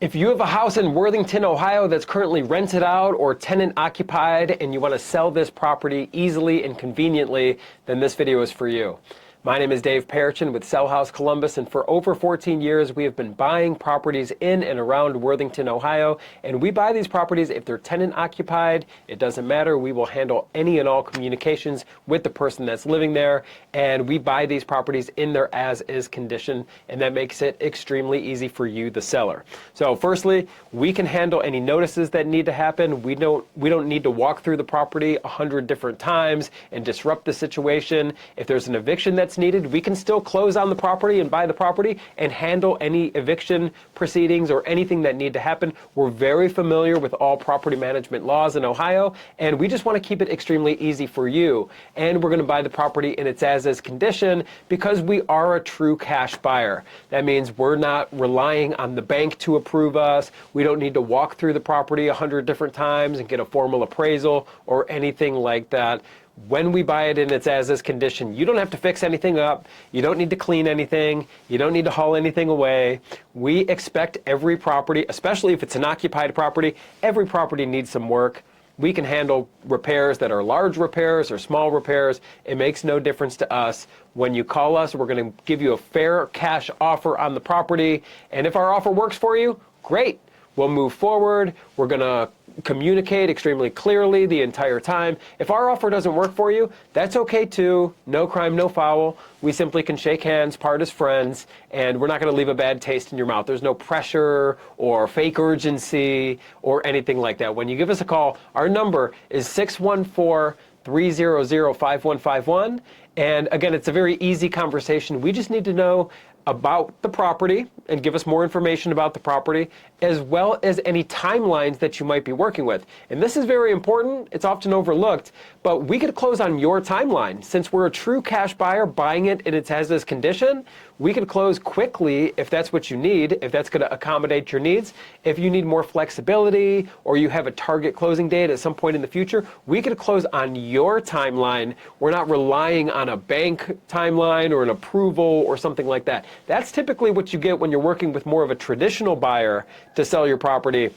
If you have a house in Worthington, Ohio that's currently rented out or tenant occupied and you want to sell this property easily and conveniently, then this video is for you. My name is Dave Perichin with Sell House Columbus, and for over 14 years we have been buying properties in and around Worthington, Ohio, and we buy these properties if they're tenant occupied. It doesn't matter. We will handle any and all communications with the person that's living there, and we buy these properties in their as-is condition, and that makes it extremely easy for you, the seller. So firstly, we can handle any notices that need to happen. We don't need to walk through the property 100 different times and disrupt the situation. If there's an eviction that's needed, we can still close on the property and buy the property and handle any eviction proceedings or anything that need to happen. We're very familiar with all property management laws in Ohio, and we just want to keep it extremely easy for you. And we're going to buy the property in its as-is condition because we are a true cash buyer. That means we're not relying on the bank to approve us. We don't need to walk through the property 100 different times and get a formal appraisal or anything like that. When we buy it in its as-is condition, you don't have to fix anything up. You don't need to clean anything. You don't need to haul anything away. We expect every property, especially if it's an occupied property, every property needs some work. We can handle repairs that are large repairs or small repairs. It makes no difference to us. When you call us, we're going to give you a fair cash offer on the property. And if our offer works for you, great. We'll move forward. We're going to communicate extremely clearly the entire time. If our offer doesn't work for you, that's okay too. No crime, no foul. We simply can shake hands, part as friends, and we're not going to leave a bad taste in your mouth. There's no pressure or fake urgency or anything like that. When you give us a call, our number is 614-300-5151. And again, it's a very easy conversation. We just need to know about the property and give us more information about the property, as well as any timelines that you might be working with. And this is very important. It's often overlooked, but we could close on your timeline. Since we're a true cash buyer buying it in its as-is condition, we could close quickly if that's what you need, if that's going to accommodate your needs. If you need more flexibility or you have a target closing date at some point in the future, we could close on your timeline. We're not relying on a bank timeline or an approval or something like that. That's typically what you get when you're working with more of a traditional buyer to sell your property.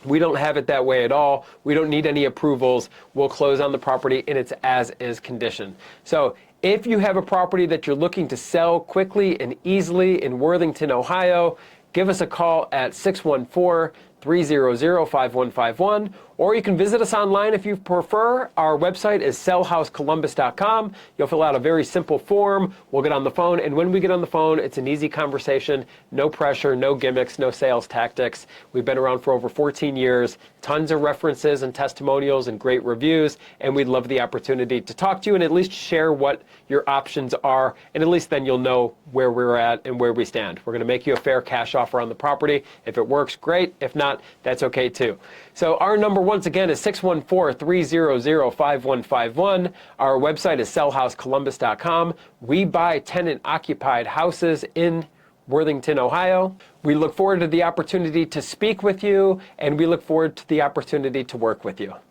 We don't have it that way at all. We don't need any approvals. We'll close on the property in its as-is condition. So if you have a property that you're looking to sell quickly and easily in Worthington, Ohio, give us a call at 614-300-5151, or you can visit us online if you prefer. Our website is sellhousecolumbus.com. You'll fill out a very simple form. We'll get on the phone, and when we get on the phone, it's an easy conversation. No pressure, no gimmicks, no sales tactics. We've been around for over 14 years, tons of references and testimonials and great reviews, and we'd love the opportunity to talk to you and at least share what your options are, and at least then you'll know where we're at and where we stand. We're going to make you a fair cash offer on the property. If it works, great. If not, that's okay too. So our number, once again, is 614-300-5151. Our website is sellhousecolumbus.com. We buy tenant-occupied houses in Worthington, Ohio. We look forward to the opportunity to speak with you, and we look forward to the opportunity to work with you.